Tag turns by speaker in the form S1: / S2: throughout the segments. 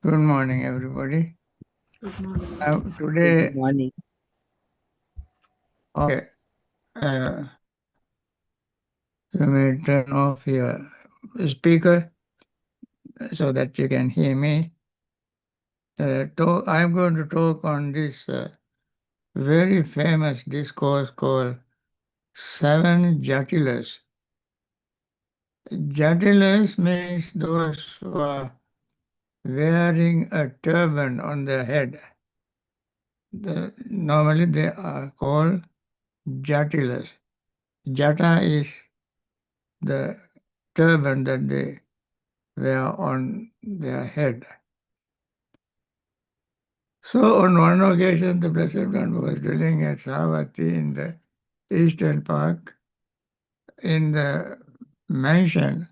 S1: Good morning, everybody.
S2: Good morning.
S1: Today,
S3: Good morning.
S1: okay, uh, you may turn off your speaker so that you can hear me. I'm going to talk on this very famous discourse called Seven Jatilas. Jatilas means those who are wearing a turban on their head. Normally, they are called Jatilas. Jata is the turban that they wear on their head. So on one occasion, the Blessed One was dwelling at Savatthi in the Eastern Park in the mansion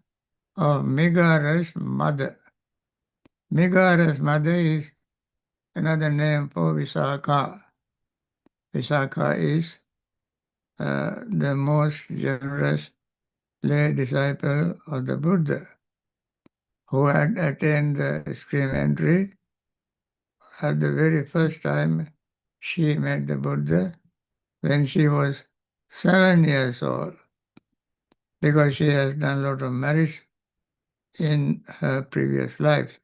S1: of Megara's mother. Megara's mother is another name for Visakha. Visakha is the most generous lay disciple of the Buddha who had attained the extreme entry at the very first time she met the Buddha when she was 7 years old, because she has done a lot of merits in her previous life.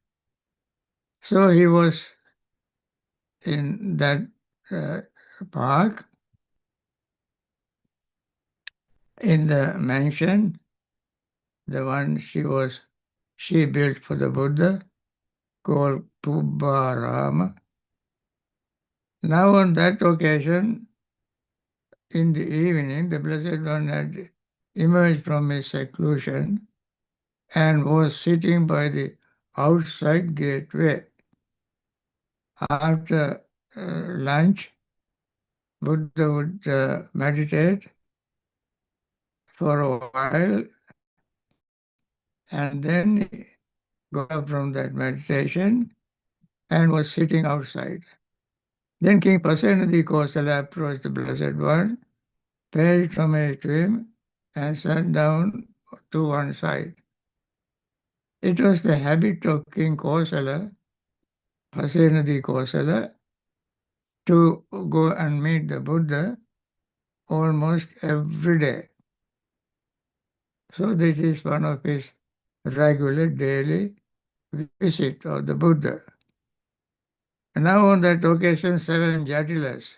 S1: So he was in that uh, park, in the mansion, the one she built for the Buddha, called Pubbarama. Now on that occasion, in the evening, the Blessed One had emerged from his seclusion and was sitting by the outside gateway. After lunch, Buddha would meditate for a while and then got up from that meditation and was sitting outside. Then King Pasenadi Kosala approached the Blessed One, paid homage to him, and sat down to one side. It was the habit of King Kosala, Pasenadi Kosala, to go and meet the Buddha almost every day. So this is one of his regular daily visit of the Buddha. And now on that occasion, seven jatilas.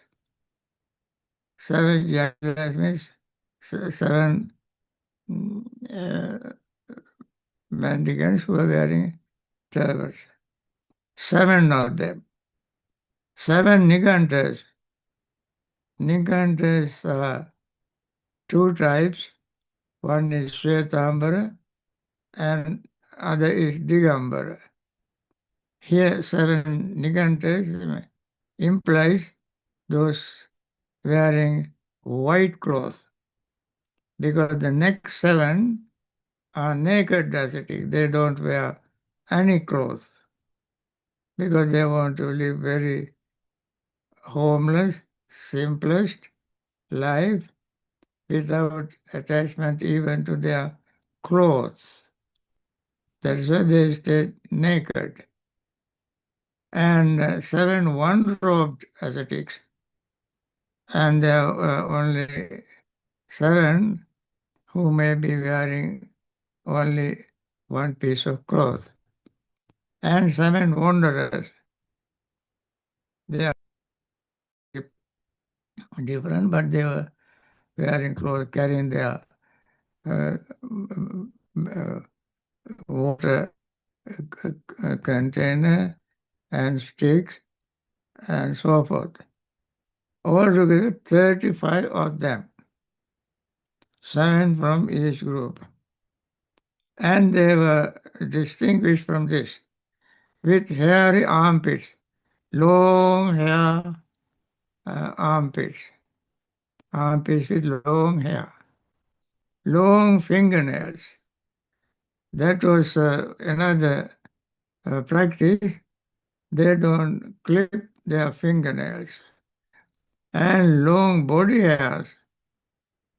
S1: Seven jatilas means seven uh, mendicants who are wearing turbans. Seven of them. Seven nigantas. Nigantas are two types. One is Shvetambara and other is Digambara. Here, seven nigantas implies those wearing white cloth, because the next seven are naked ascetics. They don't wear any clothes because they want to live very homeless, simplest life without attachment even to their clothes. That's why they stay naked. And seven one-robed ascetics, and there are only seven who may be wearing only one piece of cloth. And seven wanderers, they are different, but they were wearing clothes, carrying their uh, uh, water container and sticks and so forth. Altogether, 35 of them, seven from each group. And they were distinguished from this with hairy armpits, long hair armpits, armpits with long hair, long fingernails. That was another practice. They don't clip their fingernails. And long body hairs,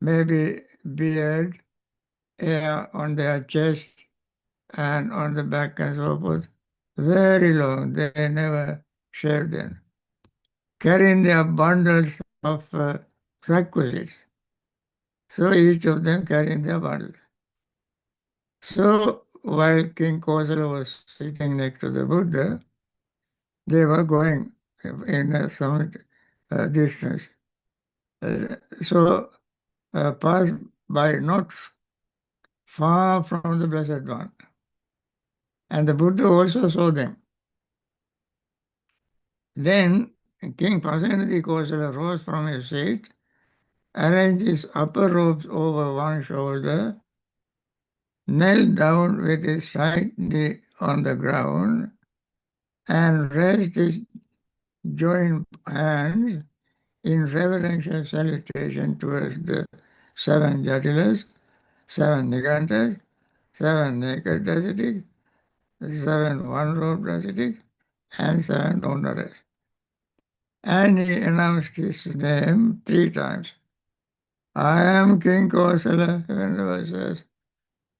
S1: maybe beard, hair on their chest and on the back and so forth. very long. They never shaved them. Carrying their bundles of requisites. So each of them carrying their bundles. So while King Kosala was sitting next to the Buddha, they were going in some distance. So passed by not far from the Blessed One. And the Buddha also saw them. Then King Pasenadi Kosala rose from his seat, arranged his upper robes over one shoulder, knelt down with his right knee on the ground, and raised his joined hands in reverential salutation towards the seven jatilas, seven nigantas, seven naked ascetics, seven one-robed ascetics, and seven honoraries. And he announced his name 3 times. I am King Kosala, Venerable says,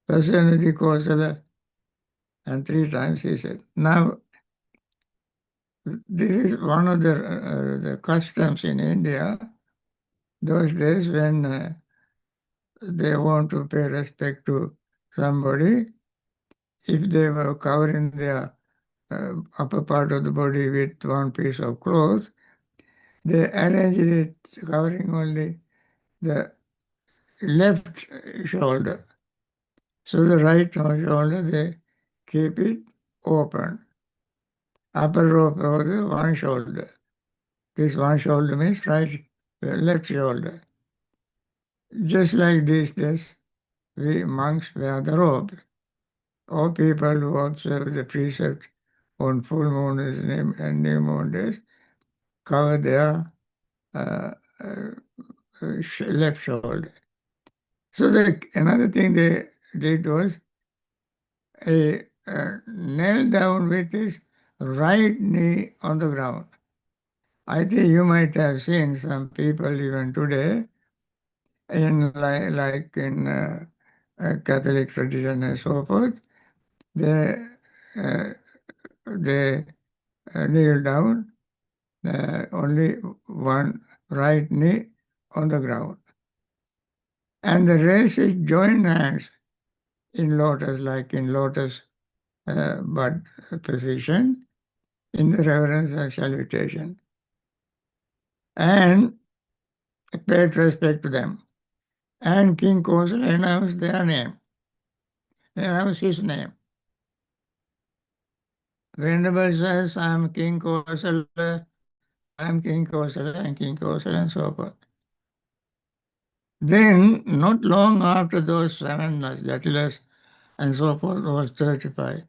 S1: Personality Kosala, and 3 times he said. Now, this is one of the customs in India, those days when they want to pay respect to somebody. If they were covering their upper part of the body with one piece of cloth, they arranged it covering only the left shoulder. So the right shoulder, they keep it open. Upper rope over one shoulder. This one shoulder means left shoulder. Just like these days, we monks wear the robe. All people who observe the precept on full moon and new moon days cover their uh, uh, left shoulder. So another thing they did was knelt down with his right knee on the ground. I think you might have seen some people even today in like in Catholic tradition and so forth. They uh, they kneel down, only one right knee on the ground, and the rest is joined hands in lotus, like in lotus bud position, in the reverence and salutation, and paid respect to them. And King Kosala announced their name, announced his name. Venerable says, I am King Kosala, I am King Kosala, and King Kosala, and so forth. Then, not long after those seven jatilas and so forth was 35,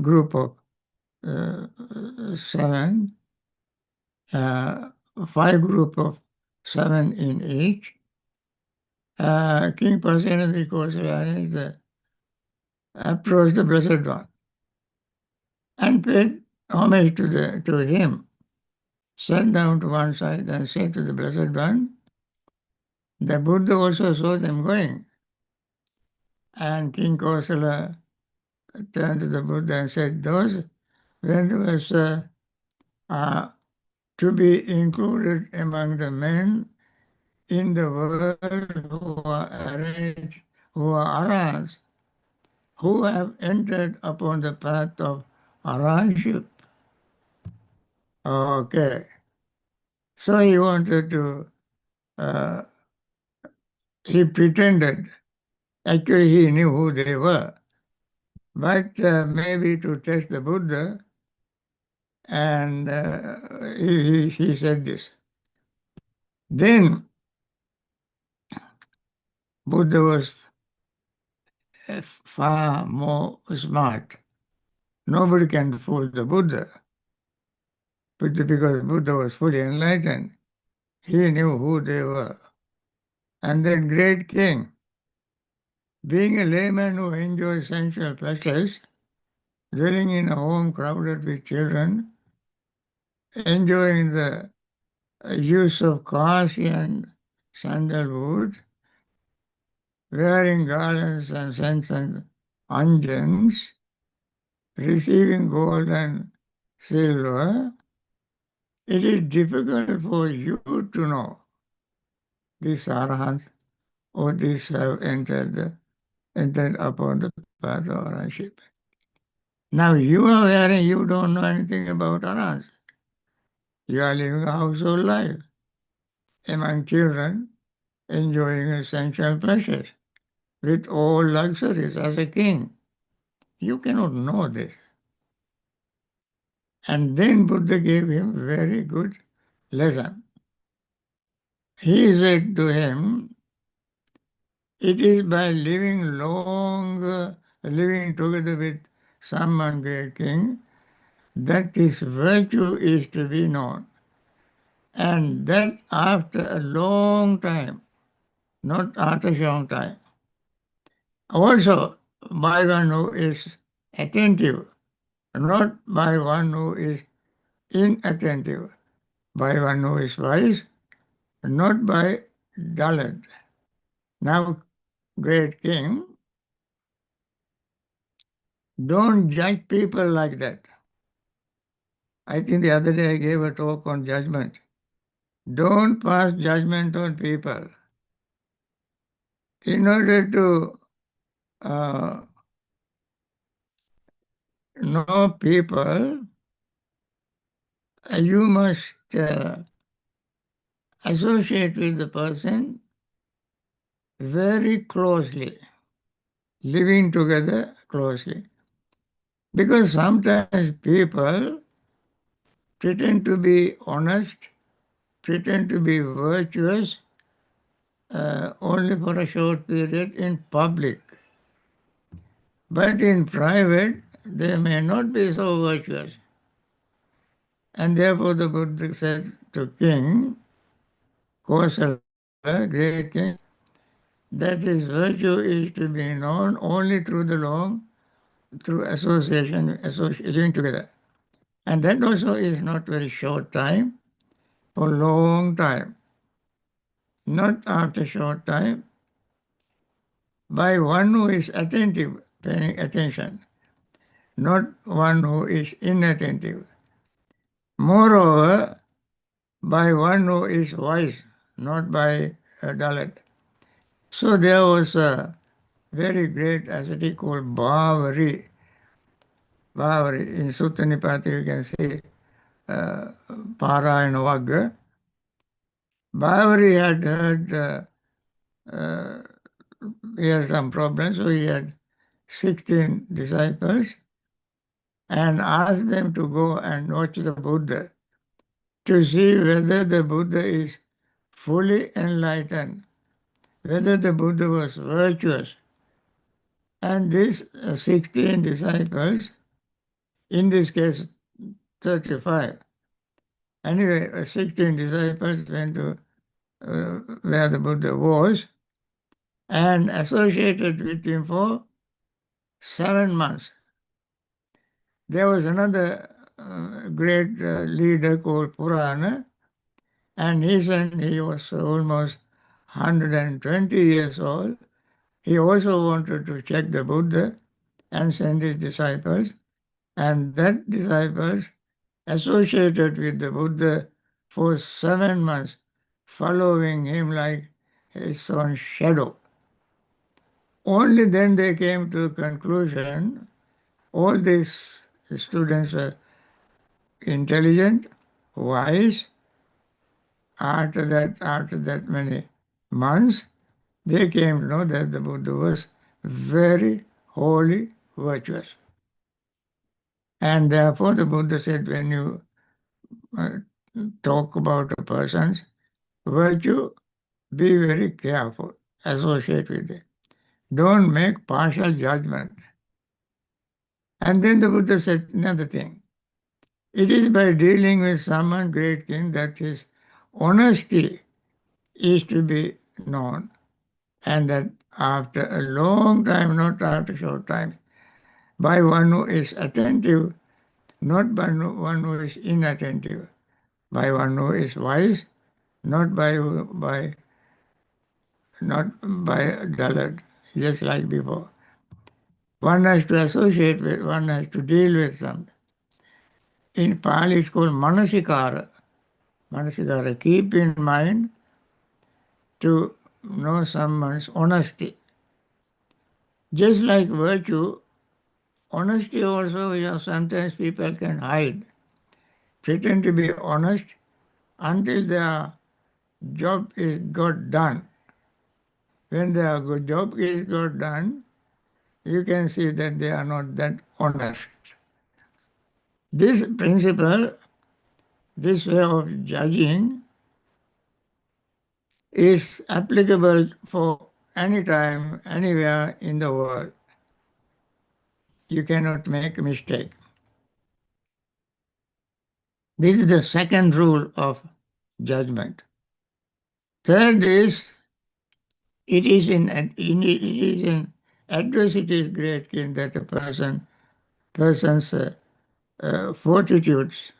S1: group of seven, five group of seven in each. King Pasenadi Kosala approached the Blessed One and paid homage to him, sat down to one side and said to the Blessed One, the Buddha also saw them going. And King Kosala turned to the Buddha and said, those vendors are to be included among the men in the world who are arranged, who are arahants, who have entered upon the path of arahantship. Okay. So he wanted to, uh, he pretended, actually he knew who they were, but maybe to test the Buddha, and he said this. Then Buddha was far more smart. Nobody can fool the Buddha, but because Buddha was fully enlightened, he knew who they were. And then great king, being a layman who enjoys sensual pleasures, dwelling in a home crowded with children, enjoying the use of kasi and sandalwood, wearing garlands and scents and unguents, receiving gold and silver, it is difficult for you to know these arahants or these have entered upon the path of arahantship. Now you are wearing, you don't know anything about arahants. You are living a household life among children, enjoying essential pleasures with all luxuries as a king. You cannot know this. And then Buddha gave him a very good lesson. He said to him, it is by living together with someone great king, that his virtue is to be known. And that after a long time, not after a short time. Also, by one who is attentive, not by one who is inattentive, by one who is wise, not by dullard. Now, great king, don't judge people like that. I think the other day I gave a talk on judgment. Don't pass judgment on people. In order to uh, know people, you must associate with the person very closely, living together closely. Because sometimes people pretend to be honest, pretend to be virtuous only for a short period in public. But in private, they may not be so virtuous. And therefore the Buddha said to King Kosala, great king, that his virtue is to be known only through association, living together. And that also is not very short time, for long time. Not after short time, by one who is attentive, paying attention, not one who is inattentive. Moreover, by one who is wise, not by a dullard. So there was a very great ascetic called Bhavana. In Sutta Nipata you can see Para and Vagga. Bhavana had heard he had some problems, so he had 16 disciples and asked them to go and watch the Buddha to see whether the Buddha is fully enlightened, whether the Buddha was virtuous. And these 16 disciples, in this case 35, anyway, 16 disciples went to where the Buddha was and associated with him for 7 months. There was another great leader called Purana, and he was almost 120 years old. He also wanted to check the Buddha and send his disciples, and that disciples associated with the Buddha for 7 months, following him like his own shadow. Only then they came to a conclusion, all these students were intelligent, wise. After that many months, they came to know that the Buddha was very holy, virtuous. And therefore the Buddha said, when you uh, talk about a person's virtue, be very careful, associate with it. Don't make partial judgment. And then the Buddha said another thing. It is by dealing with someone great king that his honesty is to be known, and that after a long time, not after a short time, by one who is attentive, not by one who is inattentive, by one who is wise, not not by dullard, just like before. One has to associate with, one has to deal with something. In Pali, it's called manasikara. Manasikara, keep in mind to know someone's honesty. Just like virtue, honesty also, sometimes people can hide, pretend to be honest until their job is got done. When their good job is got done, you can see that they are not that honest. This principle, this way of judging, is applicable for any time, anywhere in the world. You cannot make a mistake. This is the second rule of judgment. Third is, it is in adversity's great king that a person's fortitudes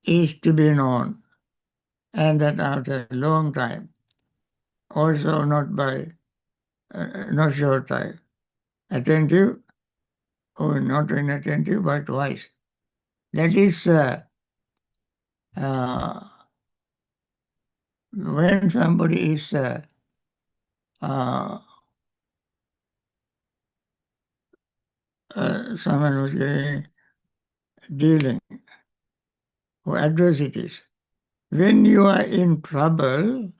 S1: is to be known, and that after a long time, also not short time, attentive or not inattentive but wise. That is when somebody is someone who's dealing with adversities. When you are in trouble,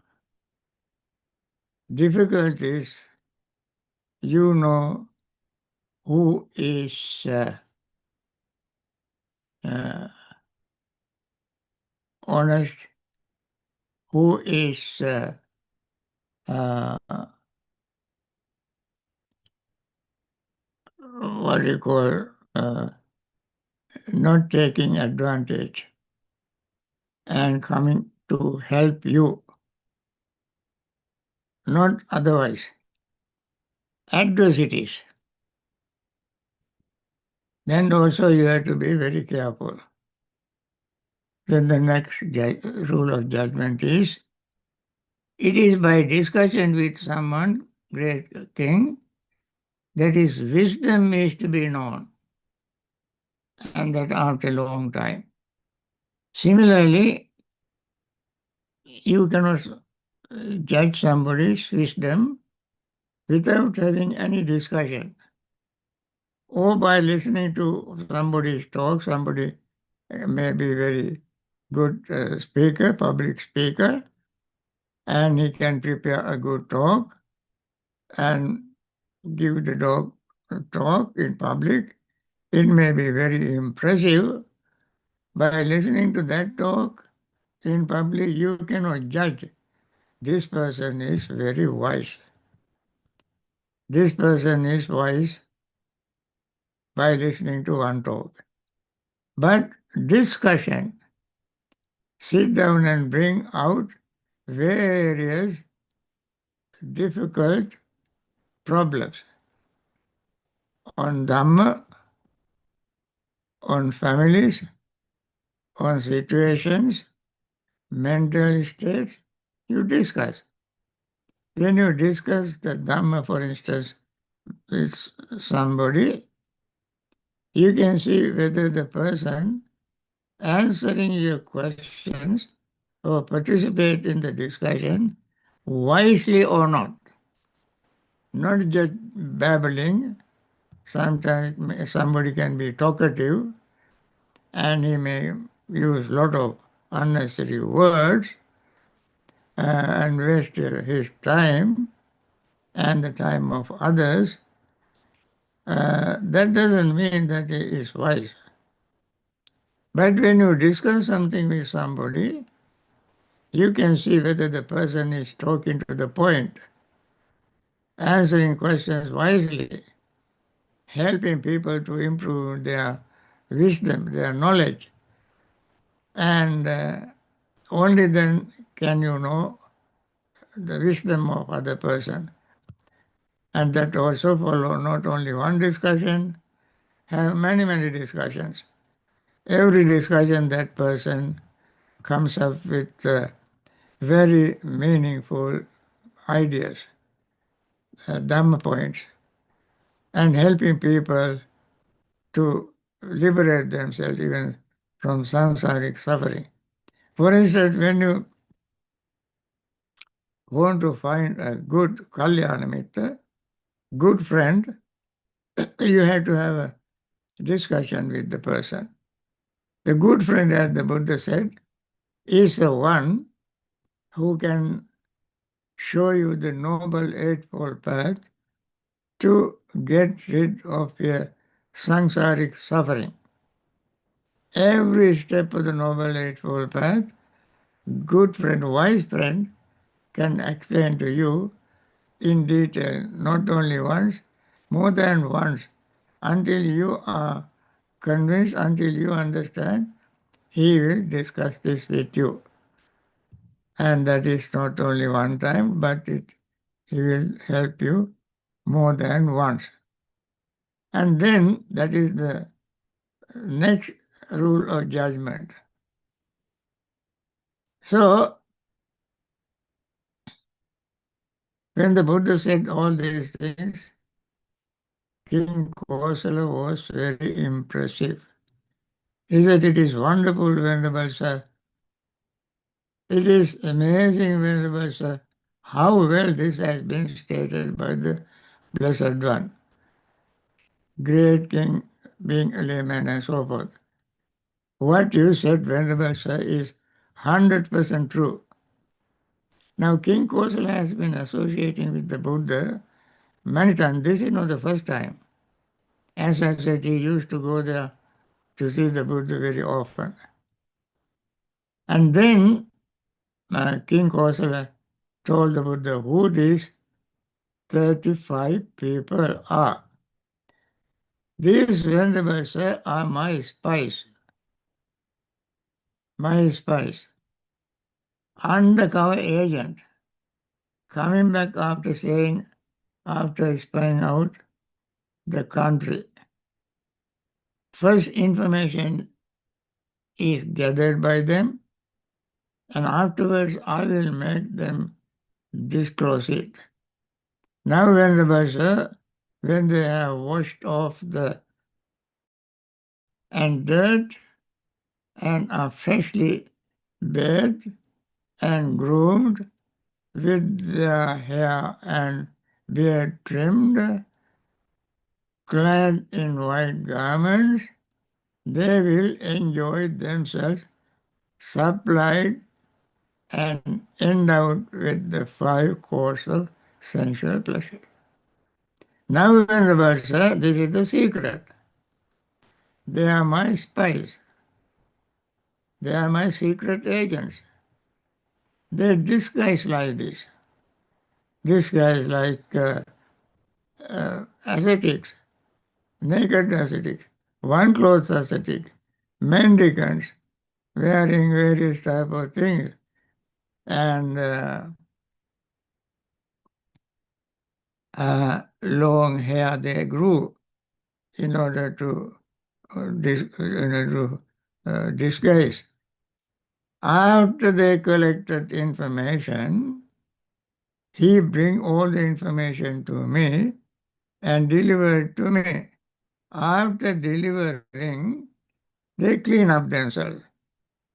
S1: difficulties, you know who is honest, who is what do you call not taking advantage and coming to help you, not otherwise. Adversities. Then also you have to be very careful. Then the next rule of judgment is, it is by discussion with someone, great king, that his wisdom is to be known, and that after a long time. Similarly, you cannot judge somebody's wisdom without having any discussion, or by listening to somebody's talk. Somebody may be very good speaker, public speaker, and he can prepare a good talk and give the talk in public. It may be very impressive. By listening to that talk in public, you cannot judge this person is very wise. This person is wise by listening to one talk. But discussion, sit down and bring out various difficult problems on Dhamma, on families, on situations, mental states, you discuss. When you discuss the Dhamma, for instance, with somebody, you can see whether the person answering your questions or participate in the discussion wisely or not. Not just babbling. Sometimes somebody can be talkative and he may use a lot of unnecessary words and waste his time and the time of others. That doesn't mean that he is wise. But when you discuss something with somebody, you can see whether the person is talking to the point, answering questions wisely, helping people to improve their wisdom, their knowledge. And only then can you know the wisdom of other person. And that also follow not only one discussion, have many, many discussions. Every discussion that person comes up with very meaningful ideas, Dhamma points. and helping people to liberate themselves even from samsaric suffering. For instance, when you want to find a good kalyanamita, good friend, you have to have a discussion with the person. The good friend, as the Buddha said, is the one who can show you the Noble Eightfold Path to get rid of your samsaric suffering. Every step of the Noble Eightfold Path, good friend, wise friend, can explain to you in detail, not only once, more than once, until you are convinced, until you understand, he will discuss this with you. And that is not only one time, but he will help you more than once. And then that is the next rule of judgment. So, when the Buddha said all these things, King Kosala was very impressive. He said, "It is wonderful, Venerable Sir. It is amazing, Venerable Sir, how well this has been stated by the Blessed One. Great King being a layman and so forth. What you said, Venerable Sir, is 100% true." Now, King Kosala has been associating with the Buddha many times. This is not the first time. As I said, he used to go there to see the Buddha very often. And then King Kosala told the Buddha who these 35 people are. These Venerable Sir are my spies. My spies. Undercover agent. Coming back after saying, after spying out the country. First information is gathered by them, and afterwards I will make them disclose it. Now, Venerable Sir, when they have washed off the and dirt and are freshly bathed and groomed with their hair and beard trimmed, clad in white garments, they will enjoy themselves supplied and endowed with the 5 cores of sensual pleasure. Now, Venerable Sir, this is the secret. They are my spies. They are my secret agents. They disguise like this. Disguise like ascetics, naked ascetics, one clothes ascetic, mendicants, wearing various type of things, and long hair they grew in order to, disguise. After they collected information, he bring all the information to me and deliver it to me. After delivering, they clean up themselves,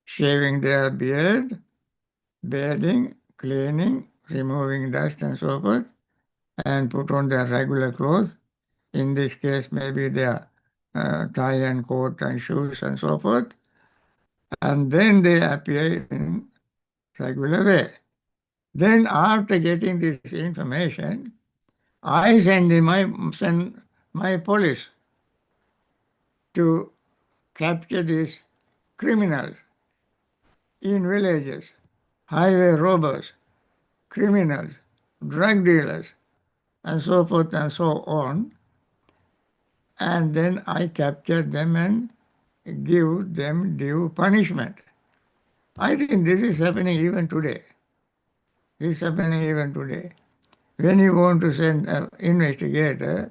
S1: shaving their beard, bathing, cleaning, removing dust and so forth, and put on their regular clothes. In this case, maybe their tie and coat and shoes and so forth. And then they appear in regular way. Then after getting this information, I send my police to capture these criminals in villages, highway robbers, criminals, drug dealers, and so forth and so on. And then I capture them and give them due punishment. I think this is happening even today. This is happening even today. When you want to send an investigator,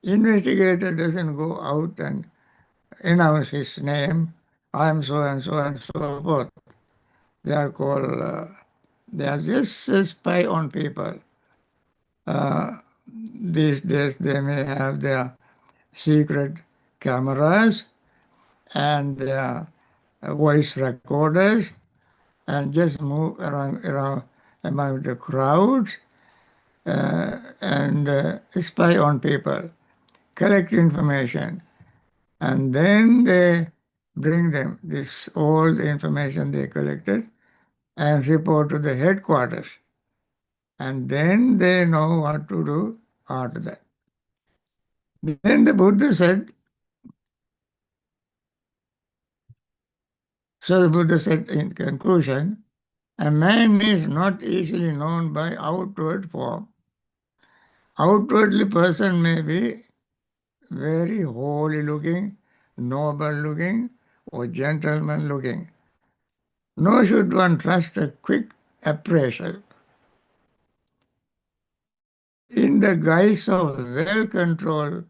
S1: investigator doesn't go out and announce his name, I am so and so and so forth. They are called, they are just a spy on people. these days they may have their secret cameras and their voice recorders and just move around among the crowds and spy on people, collect information, and then they bring them this all the information they collected and report to the headquarters. And then they know what to do after that. Then the Buddha said, so the Buddha said in conclusion, a man is not easily known by outward form. Outwardly, person may be very holy looking, noble looking, or gentleman looking. Nor should one trust a quick appraisal. In the guise of well-controlled,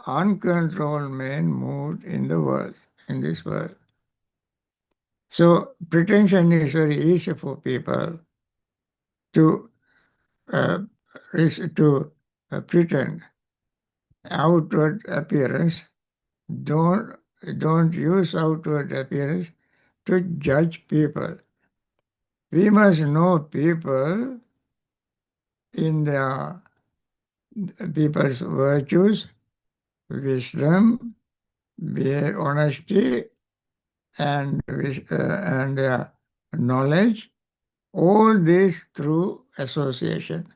S1: uncontrolled men moved in the world, in this world. So pretension is very easy for people to uh, pretend outward appearance. Don't don't use outward appearance to judge people. We must know people in their people's virtues, wisdom, their honesty, and their knowledge. All this through association.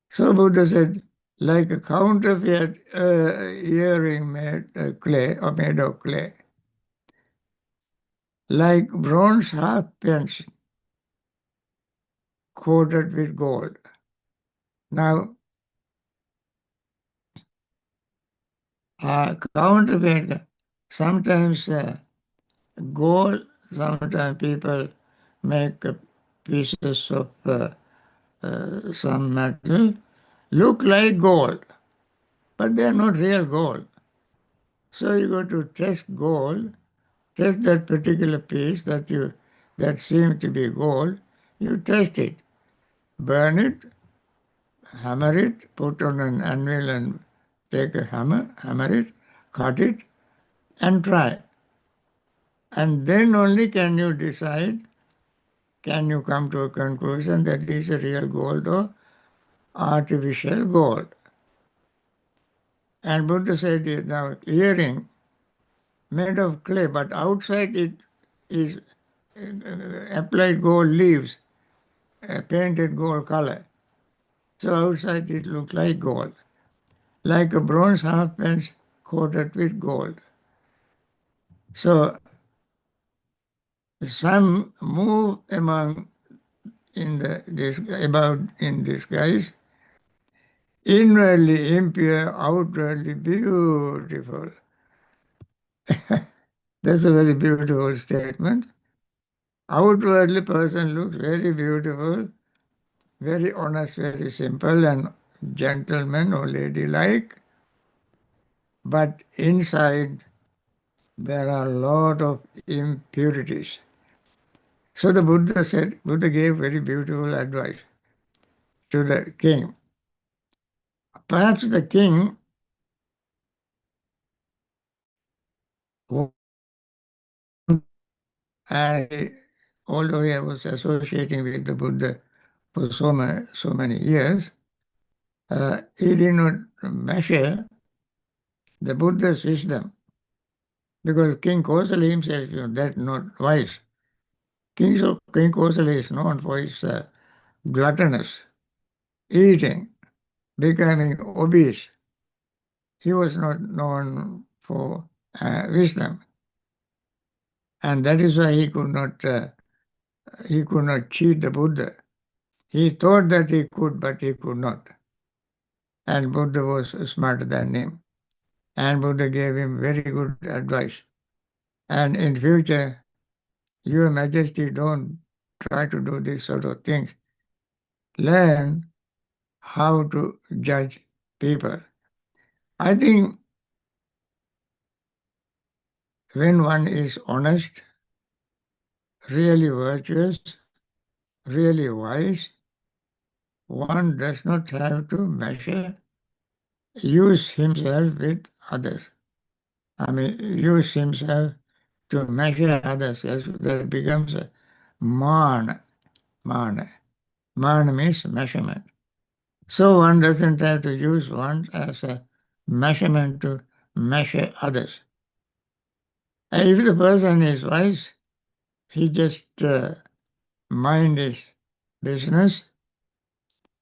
S1: So Buddha said, like a counterfeit earring made of clay, like bronze halfpence coated with gold. Now, counterfeit, sometimes gold, sometimes people make pieces of some metal look like gold, but they are not real gold. So you go to test gold, test that particular piece that seems to be gold, you test it, burn it, hammer it, put on an anvil and take a hammer it, cut it, and try. And then only can you decide, can you come to a conclusion that this is a real gold or artificial gold. And Buddha said, now earring made of clay, but outside it is applied gold leaves, painted gold color. So outside it looked like gold, like a bronze halfpence coated with gold. So some move among about in disguise, inwardly impure, outwardly beautiful. That's a very beautiful statement. Outwardly, person looks very beautiful, very honest, very simple, and gentleman or ladylike. But inside, there are a lot of impurities. So the Buddha said, Buddha gave very beautiful advice to the king. Perhaps the king, and although he was associating with the Buddha for so many years, he did not measure the Buddha's wisdom because King Kosala himself, that's not wise. King Kosala is known for his gluttonous eating, becoming obese. He was not known for wisdom, and that is why he could not cheat the Buddha. He thought that he could, but he could not. And Buddha was smarter than him. And Buddha gave him very good advice. And in future, Your Majesty, don't try to do these sort of things. Learn how to judge people. I think when one is honest, really virtuous, really wise, one does not have to use himself with others. Use himself to measure others. Yes, that becomes a man. Man. Man means measurement. So one doesn't have to use one as a measurement to measure others. And if the person is wise, he just mind his business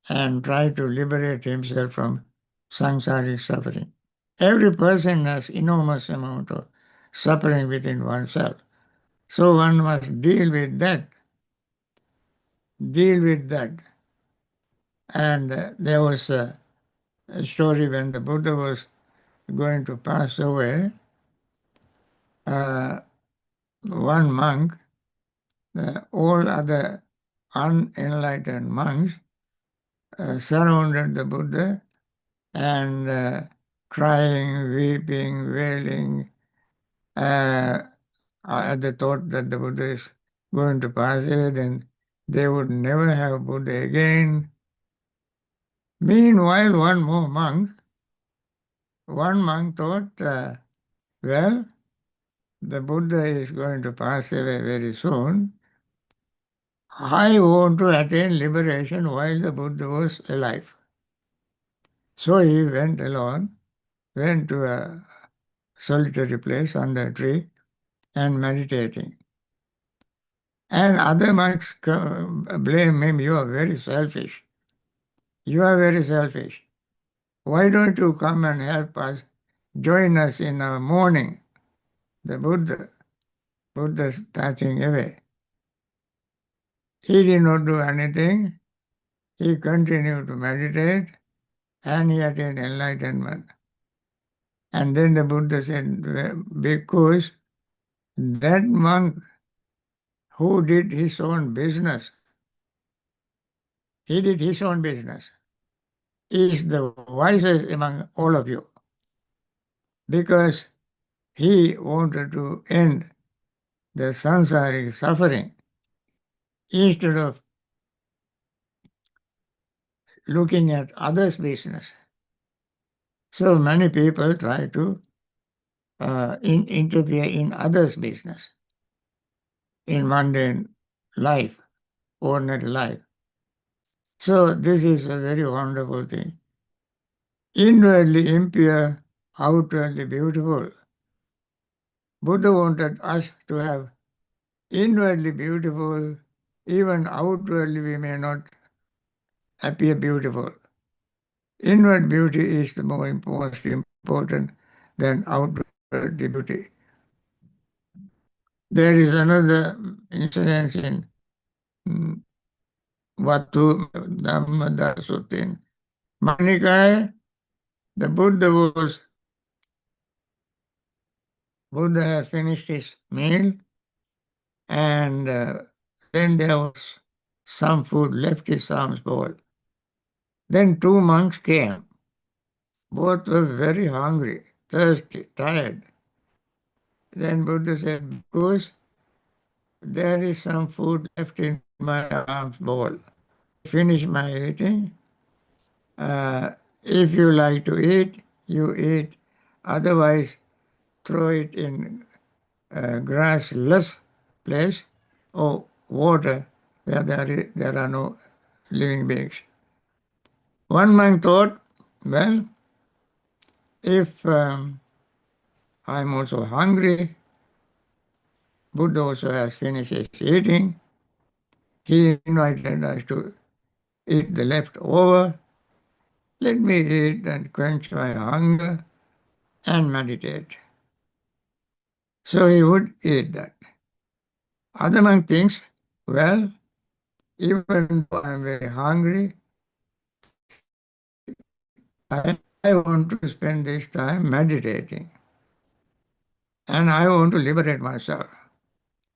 S1: and try to liberate himself from samsaric suffering. Every person has enormous amount of suffering within oneself. So one must deal with that. Deal with that. And there was a story when the Buddha was going to pass away. One monk, all other unenlightened monks surrounded the Buddha and crying, weeping, wailing at the thought that the Buddha is going to pass away, then they would never have Buddha again. Meanwhile, one monk thought, well, the Buddha is going to pass away very soon. I want to attain liberation while the Buddha was alive. So he went alone, went to a solitary place under a tree and meditating. And other monks blame him, you are very selfish. You are very selfish. Why don't you come and help us, join us in our mourning? The Buddha's passing away. He did not do anything. He continued to meditate and he attained enlightenment. And then the Buddha said, because that monk who did his own business, he did his own business, is the wisest among all of you. Because he wanted to end the samsaric suffering instead of looking at others' business. So many people try to interfere in others' business, in mundane life, ordinary life. So this is a very wonderful thing. Inwardly impure, outwardly beautiful. Buddha wanted us to have inwardly beautiful, even outwardly we may not appear beautiful. Inward beauty is the most important than outward beauty. There is another incident in Vatu Dhamma Sutta. Manikaya, the Buddha had finished his meal and then there was some food left his alms bowl. Then two monks came. Both were very hungry, thirsty, tired. Then Buddha said, because there is some food left in my alms bowl. Finish my eating. If you like to eat, you eat. Otherwise, throw it in a grassless place or water where there are no living beings. One monk thought, well, if I'm also hungry, Buddha also has finished his eating. He invited us to eat the leftover. Let me eat and quench my hunger and meditate. So he would eat that. Other monk thinks, well, even though I'm very hungry, I want to spend this time meditating. And I want to liberate myself.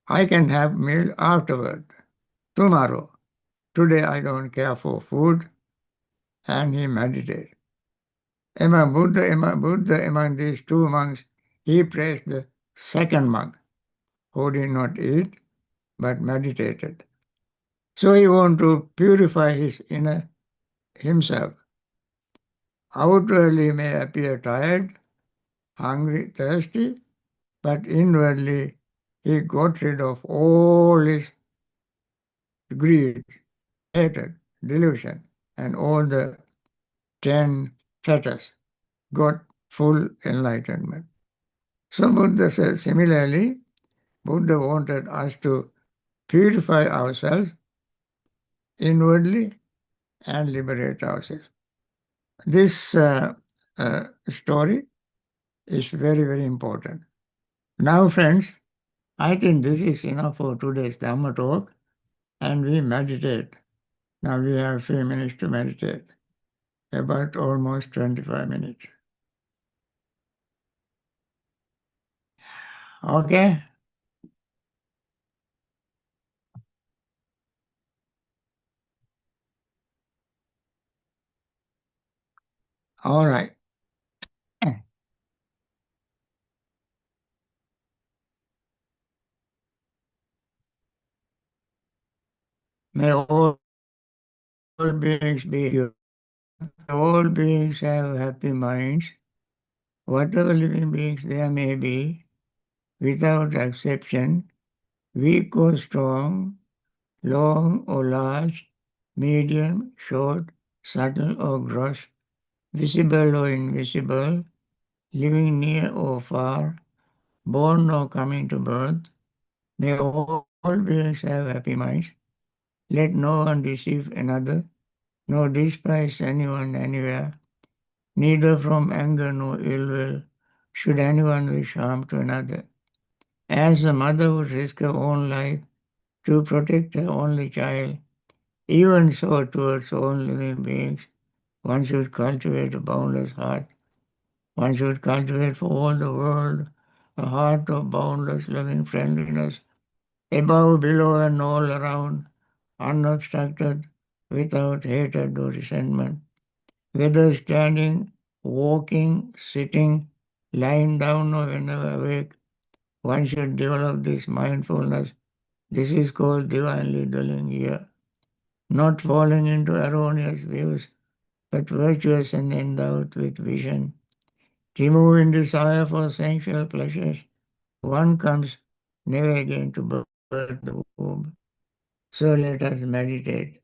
S1: I can have meal afterward, tomorrow. Today I don't care for food. And he meditated. Among these two monks, he praised the second monk who did not eat but meditated. So he wanted to purify his inner himself. Outwardly may appear tired, hungry, thirsty, but inwardly he got rid of all his greed, hatred, delusion, and all the 10 fetters, got full enlightenment. So Buddha says, similarly, Buddha wanted us to purify ourselves inwardly and liberate ourselves. This story is very, very important. Now, friends, I think this is enough for today's Dhamma talk, and we meditate. Now we have a few minutes to meditate, about almost 25 minutes. Okay? All right. May all beings be pure. All beings have happy minds, whatever living beings there may be, without exception, weak or strong, long or large, medium, short, subtle or gross, visible or invisible, living near or far, born or coming to birth, may all beings have happy minds. Let no one deceive another, nor despise anyone anywhere, neither from anger nor ill will should anyone wish harm to another. As a mother would risk her own life to protect her only child, even so towards all living beings, one should cultivate a boundless heart. One should cultivate for all the world a heart of boundless loving friendliness, above, below, and all around, unobstructed, without hatred or resentment. Whether standing, walking, sitting, lying down, or whenever awake, one should develop this mindfulness. This is called divinely dwelling here. Not falling into erroneous views, but virtuous and endowed with vision. Removing desire for sensual pleasures, one comes never again to birth the womb. So let us meditate.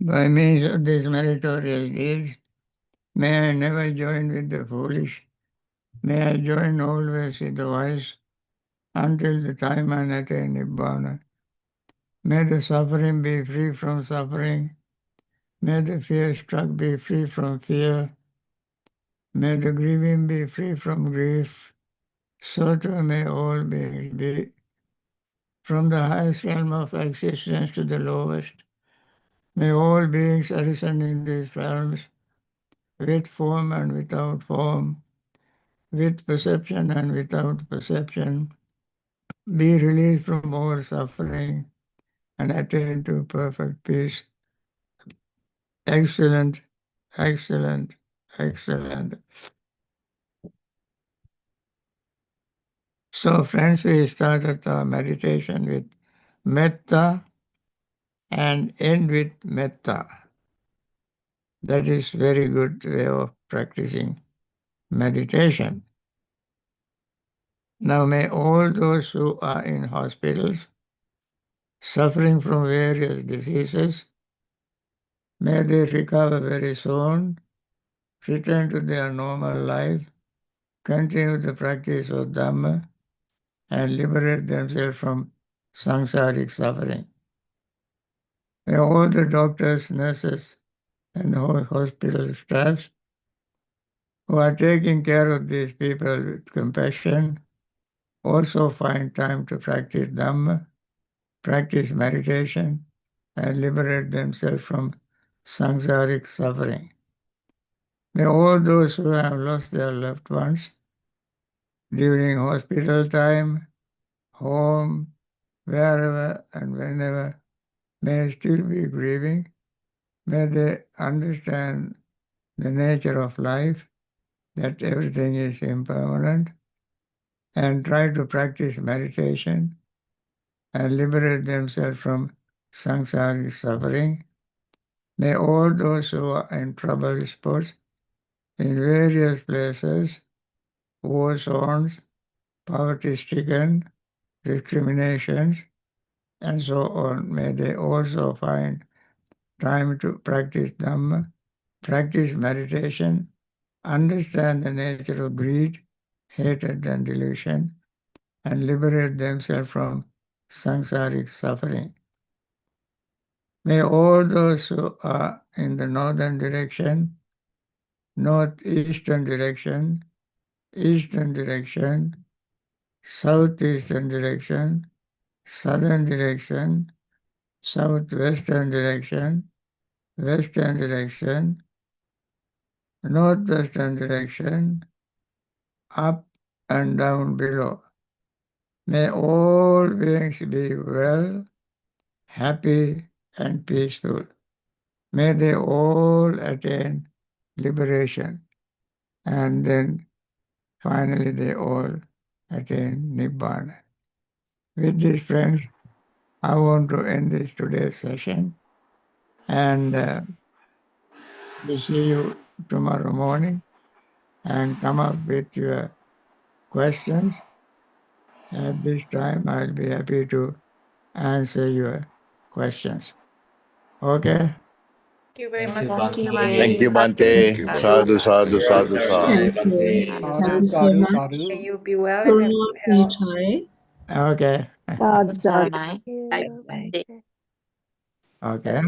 S1: By means of these meritorious deeds, may I never join with the foolish. May I join always with the wise until the time I attain Nibbana. May the suffering be free from suffering. May the fear-struck be free from fear. May the grieving be free from grief. So too may all beings be, from the highest realm of existence to the lowest. May all beings arisen in these realms, with form and without form, with perception and without perception, be released from all suffering and attain to perfect peace. Excellent, excellent, excellent. So friends, we started our meditation with metta and end with metta. That is very good way of practicing meditation. Now may all those who are in hospitals suffering from various diseases, may they recover very soon, return to their normal life, continue the practice of Dhamma, and liberate themselves from samsaric suffering. May all the doctors, nurses, and hospital staffs who are taking care of these people with compassion also find time to practice Dhamma, practice meditation, and liberate themselves from samsaric suffering. May all those who have lost their loved ones during hospital time, home, wherever and whenever, may still be grieving. May they understand the nature of life, that everything is impermanent, and try to practice meditation and liberate themselves from samsaric suffering. May all those who are in trouble spots in various places, war zones, poverty-stricken, discriminations, and so on, may they also find time to practice Dhamma, practice meditation, understand the nature of greed, hatred, and delusion, and liberate themselves from samsaric suffering. May all those who are in the northern direction, northeastern direction, eastern direction, southeastern direction, southern direction, southwestern direction, western direction, northwestern direction, up and down below. May all beings be well, happy, and peaceful. May they all attain liberation, and then finally they all attain Nibbana. With this, friends, I want to end this today's session, and we'll see you tomorrow morning, and come up with your questions. At this time, I'll be happy to answer your questions. Okay?
S2: Thank you very much.
S3: Thank you,
S2: Bhante.
S4: Thank you,
S3: Bhante.
S4: Bhante. Sadhu, sadhu, sadhu, sadhu.
S5: Thank you. Thank you so
S6: Sadhu,
S5: much.
S6: sadhu.
S2: May you be well and have
S5: Purnima
S2: good health.
S5: Nichai.
S1: Okay.
S3: Saranai.
S1: Okay.